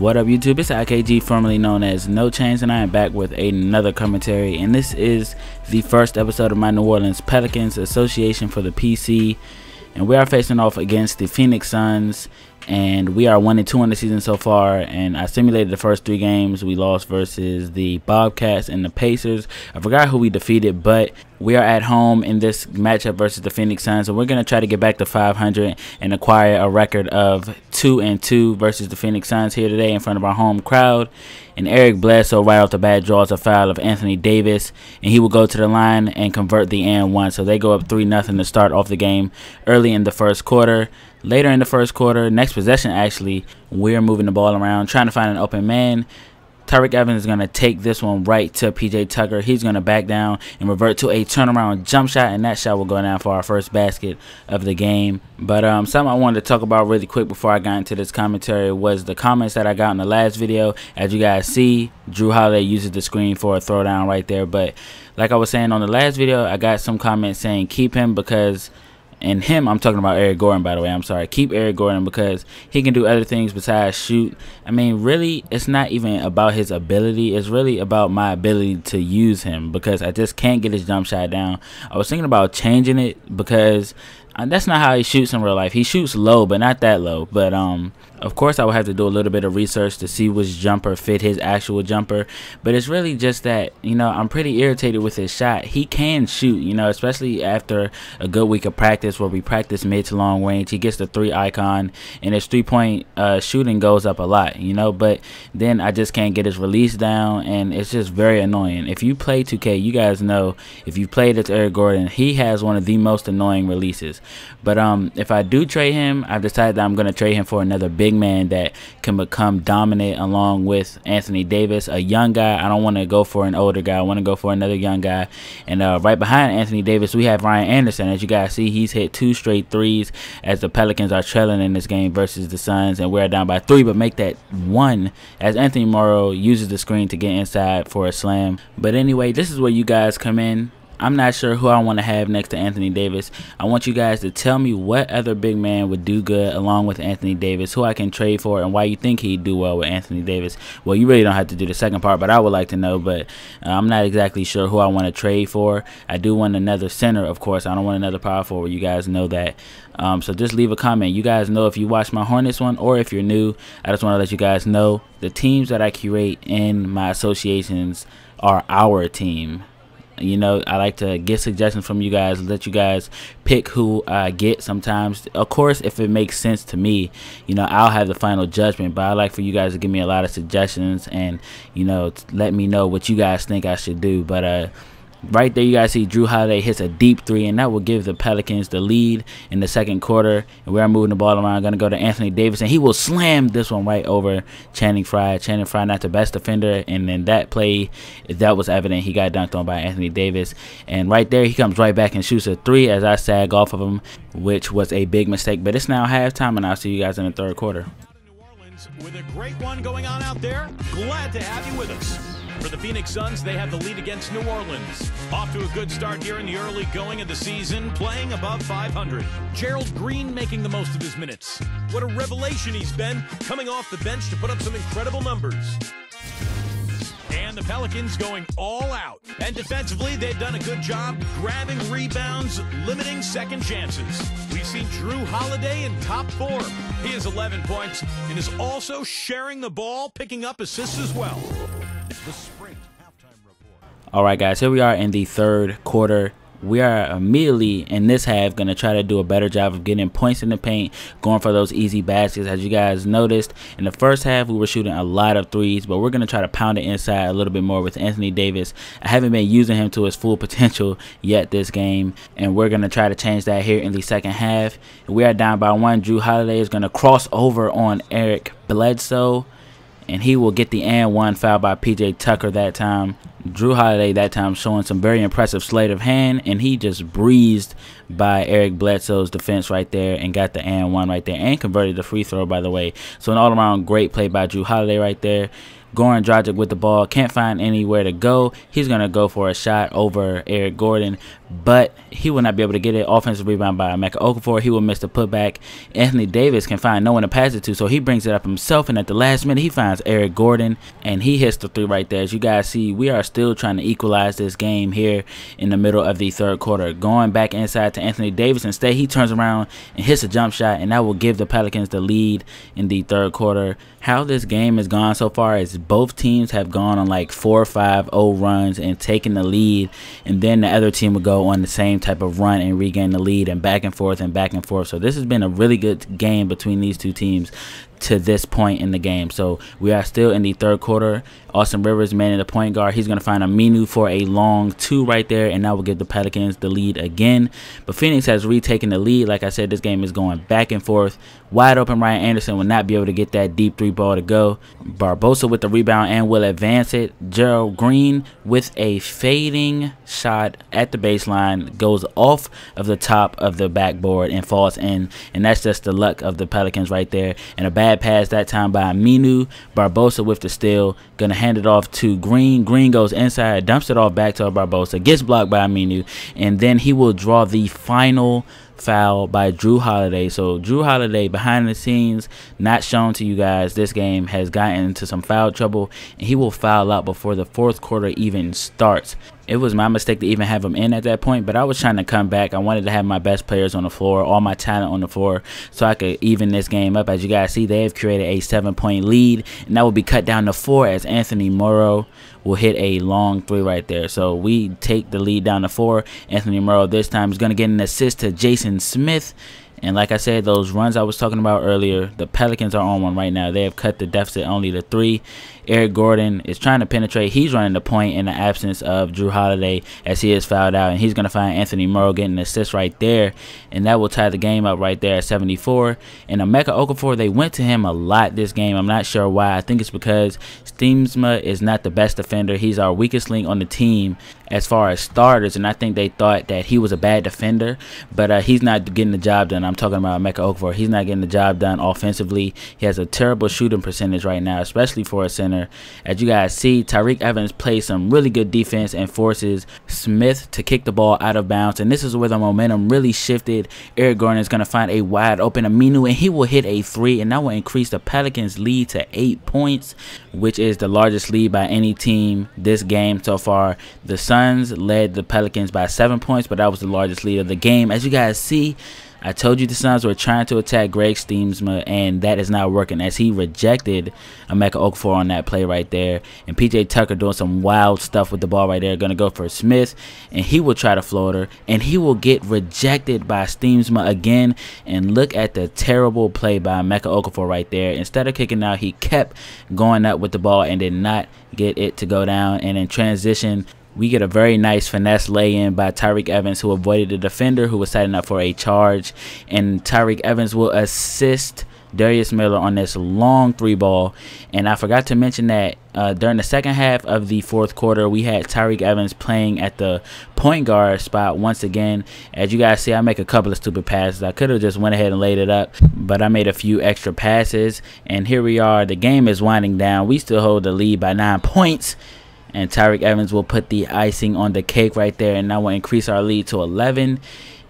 What up, YouTube? It's IKG, formerly known as No Chains, and I am back with another commentary. And this is the first episode of my New Orleans Pelicans Association for the PC. And we are facing off against the Phoenix Suns. And we are 1-2 in the season so far. And I simulated the first 3 games. We lost versus the Bobcats and the Pacers. I forgot who we defeated, but we are at home in this matchup versus the Phoenix Suns. And we're going to try to get back to 500 and acquire a record of 2-2 versus the Phoenix Suns here today in front of our home crowd. And Eric Bledsoe right off the bat draws a foul of Anthony Davis, and he will go to the line and convert the and one. So they go up 3-0 to start off the game early in the first quarter. Later in the first quarter, next possession actually, we're moving the ball around, trying to find an open man. Tyreke Evans is going to take this one right to PJ Tucker. He's going to back down and revert to a turnaround jump shot, and that shot will go down for our first basket of the game. But something I wanted to talk about really quick before I got into this commentary was the comments that I got in the last video. As you guys see, Jrue Holiday uses the screen for a throwdown right there. But like I was saying on the last video, I got some comments saying keep him because... And him, I'm talking about Eric Gordon, by the way. I'm sorry. Keep Eric Gordon because he can do other things besides shoot. I mean, really, it's not even about his ability. It's really about my ability to use him because I just can't get his jump shot down. I was thinking about changing it because that's not how he shoots in real life. He shoots low, but not that low. But of course, I would have to do a little bit of research to see which jumper fit his actual jumper. But it's really just that, you know, I'm pretty irritated with his shot. He can shoot, you know, especially after a good week of practice where we practice mid to long range. He gets the 3 icon, and his 3-point shooting goes up a lot, you know. But then I just can't get his release down, and it's just very annoying. If you play 2K, you guys know, if you played as Eric Gordon, he has one of the most annoying releases. But if I do trade him, I've decided that I'm going to trade him for another big man that can become dominant along with Anthony Davis, a young guy. I don't want to go for an older guy. I want to go for another young guy. And right behind Anthony Davis, we have Ryan Anderson. As you guys see, he's hit 2 straight threes as the Pelicans are trailing in this game versus the Suns, and we're down by 3, but make that 1 as Anthony Morrow uses the screen to get inside for a slam. But anyway, this is where you guys come in. I'm not sure who I want to have next to Anthony Davis. I want you guys to tell me what other big man would do good along with Anthony Davis, who I can trade for, and why you think he'd do well with Anthony Davis. Well, you really don't have to do the second part, but I would like to know. But I'm not exactly sure who I want to trade for. I do want another center, of course. I don't want another power forward. You guys know that. So just leave a comment. You guys know if you watch my Hornets one, or if you're new, I just want to let you guys know the teams that I curate in my associations are our team. You know, I like to get suggestions from you guys, let you guys pick who I get sometimes. Of course, if it makes sense to me, you know, I'll have the final judgment. But I like for you guys to give me a lot of suggestions and, you know, let me know what you guys think I should do. But right there, you guys see Jrue Holiday hits a deep 3, and that will give the Pelicans the lead in the second quarter. And we are moving the ball around. Going to go to Anthony Davis, and he will slam this one right over Channing Frye. Channing Frye, not the best defender, and then that play, that was evident. He got dunked on by Anthony Davis. And right there, he comes right back and shoots a 3 as I sag off of him, which was a big mistake. But it's now halftime, and I'll see you guys in the third quarter. With a great one going on out there, glad to have you with us. For the Phoenix Suns, they have the lead against New Orleans. Off to a good start here in the early going of the season, playing above 500. Gerald Green making the most of his minutes. What a revelation he's been, coming off the bench to put up some incredible numbers. And the Pelicans going all out. And defensively, they've done a good job grabbing rebounds, limiting second chances. We've seen Jrue Holiday in top form. He has 11 points and is also sharing the ball, picking up assists as well. The Sprint halftime report. All right, guys, here we are in the third quarter. We are immediately in this half going to try to do a better job of getting points in the paint, going for those easy baskets. As you guys noticed, in the first half, we were shooting a lot of threes, but we're going to try to pound it inside a little bit more with Anthony Davis. I haven't been using him to his full potential yet this game, and we're going to try to change that here in the second half. We are down by 1. Jrue Holiday is going to cross over on Eric Bledsoe, and he will get the and one foul by PJ Tucker that time. Jrue Holiday that time showing some very impressive sleight of hand, and he just breezed by Eric Bledsoe's defense right there and got the and one right there and converted the free throw, by the way. So an all-around great play by Jrue Holiday right there. Goran Dragic with the ball, can't find anywhere to go. He's going to go for a shot over Eric Gordon, but he will not be able to get it. Offensive rebound by Emeka Okafor. He will miss the putback. Anthony Davis can find no one to pass it to, so he brings it up himself, and at the last minute he finds Eric Gordon, and he hits the three right there. As you guys see, we are still trying to equalize this game here in the middle of the third quarter. Going back inside to Anthony Davis. Instead, he turns around and hits a jump shot, and that will give the Pelicans the lead in the third quarter. How this game has gone so far is both teams have gone on like 4 or 5-0 runs and taken the lead, and then the other team will go on the same type of run and regain the lead, and back and forth and back and forth. So this has been a really good game between these two teams to this point in the game. So we are still in the third quarter. Austin Rivers manning the point guard. He's going to find Aminu for a long two right there, and that will give the Pelicans the lead again. But Phoenix has retaken the lead. Like I said, this game is going back and forth. Wide open Ryan Anderson will not be able to get that deep three ball to go. Barbosa with the rebound and will advance it. Gerald Green with a fading shot at the baseline, goes off of the top of the backboard and falls in, and that's just the luck of the Pelicans right there. And a bad pass that time by Aminu. Barbosa with the steal, gonna hand it off to Green. Green goes inside, dumps it off back to Barbosa, gets blocked by Aminu, and then he will draw the final foul by Drew Holiday. So Drew Holiday, behind the scenes, not shown to you guys, this game has gotten into some foul trouble, and he will foul out before the fourth quarter even starts. It was my mistake to even have him in at that point, but I was trying to come back. I wanted to have my best players on the floor, all my talent on the floor, so I could even this game up. As you guys see, they have created a 7-point lead, and that will be cut down to 4 as Anthony Morrow will hit a long three right there. So we take the lead down to 4. Anthony Morrow this time is going to get an assist to Jason Smith. And like I said, those runs I was talking about earlier, the Pelicans are on one right now. They have cut the deficit only to 3. Eric Gordon is trying to penetrate. He's running the point in the absence of Drew Holiday as he is fouled out. And he's going to find Anthony Morrow getting an assist right there. And that will tie the game up right there at 74. And Emeka Okafor, they went to him a lot this game. I'm not sure why. I think it's because Steemsma is not the best defender. He's our weakest link on the team as far as starters, and I think they thought that he was a bad defender, but he's not getting the job done. I'm talking about Emeka Okafor. He's not getting the job done offensively. He has a terrible shooting percentage right now, especially for a center. As you guys see, Tyreke Evans plays some really good defense and forces Smith to kick the ball out of bounds, and this is where the momentum really shifted. Eric Gordon is going to find a wide open Aminu, and he will hit a 3, and that will increase the Pelicans' lead to 8 points, which is the largest lead by any team this game so far. The Suns led the Pelicans by 7 points, but that was the largest lead of the game. As you guys see, I told you the Suns were trying to attack Greg Steemsma, and that is not working as he rejected Emeka Okafor on that play right there. And PJ Tucker doing some wild stuff with the ball right there, going to go for Smith, and he will try to floater, and he will get rejected by Steemsma again. And look at the terrible play by Emeka Okafor right there. Instead of kicking out, he kept going up with the ball and did not get it to go down. And in transition, we get a very nice finesse lay-in by Tyreke Evans, who avoided the defender who was setting up for a charge. And Tyreke Evans will assist Darius Miller on this long 3 ball. And I forgot to mention that during the second half of the fourth quarter, we had Tyreke Evans playing at the point guard spot once again. As you guys see, I make a couple of stupid passes. I could have just went ahead and laid it up, but I made a few extra passes. And here we are. The game is winding down. We still hold the lead by 9 points. And Tyreke Evans will put the icing on the cake right there, and that will increase our lead to 11.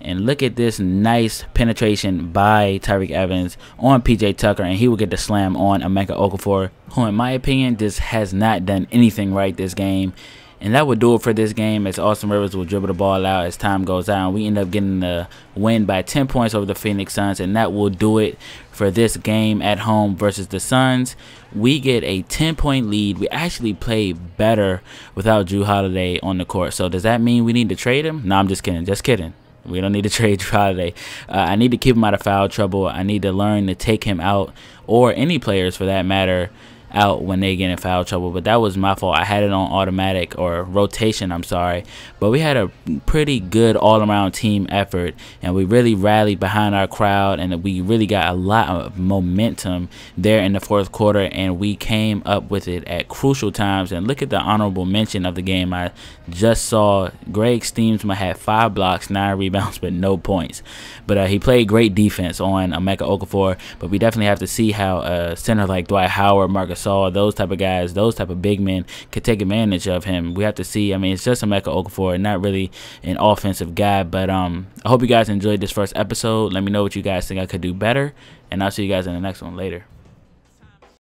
And look at this nice penetration by Tyreke Evans on PJ Tucker, and he will get the slam on Emeka Okafor, who in my opinion just has not done anything right this game. And that would do it for this game, as Austin Rivers will dribble the ball out as time goes on. We end up getting the win by 10 points over the Phoenix Suns, and that will do it for this game at home versus the Suns. We get a 10-point lead. We actually play better without Drew Holiday on the court. So does that mean we need to trade him? No, I'm just kidding. Just kidding. We don't need to trade Drew Holiday. I need to keep him out of foul trouble. I need to learn to take him out, or any players for that matter, out when they get in foul trouble. But that was my fault. I had it on automatic, or rotation, I'm sorry. But we had a pretty good all-around team effort, and we really rallied behind our crowd, and we really got a lot of momentum there in the fourth quarter, and we came up with it at crucial times. And look at the honorable mention of the game I just saw. Greg Steemsma had 5 blocks, 9 rebounds, but no points. But he played great defense on Emeka Okafor. But we definitely have to see how a center like Dwight Howard, Marcus Gasol, those type of guys, those type of big men could take advantage of him. We have to see. I mean, it's just a Emeka Okafor, not really an offensive guy. But I hope you guys enjoyed this first episode. Let me know what you guys think I could do better, and I'll see you guys in the next one later.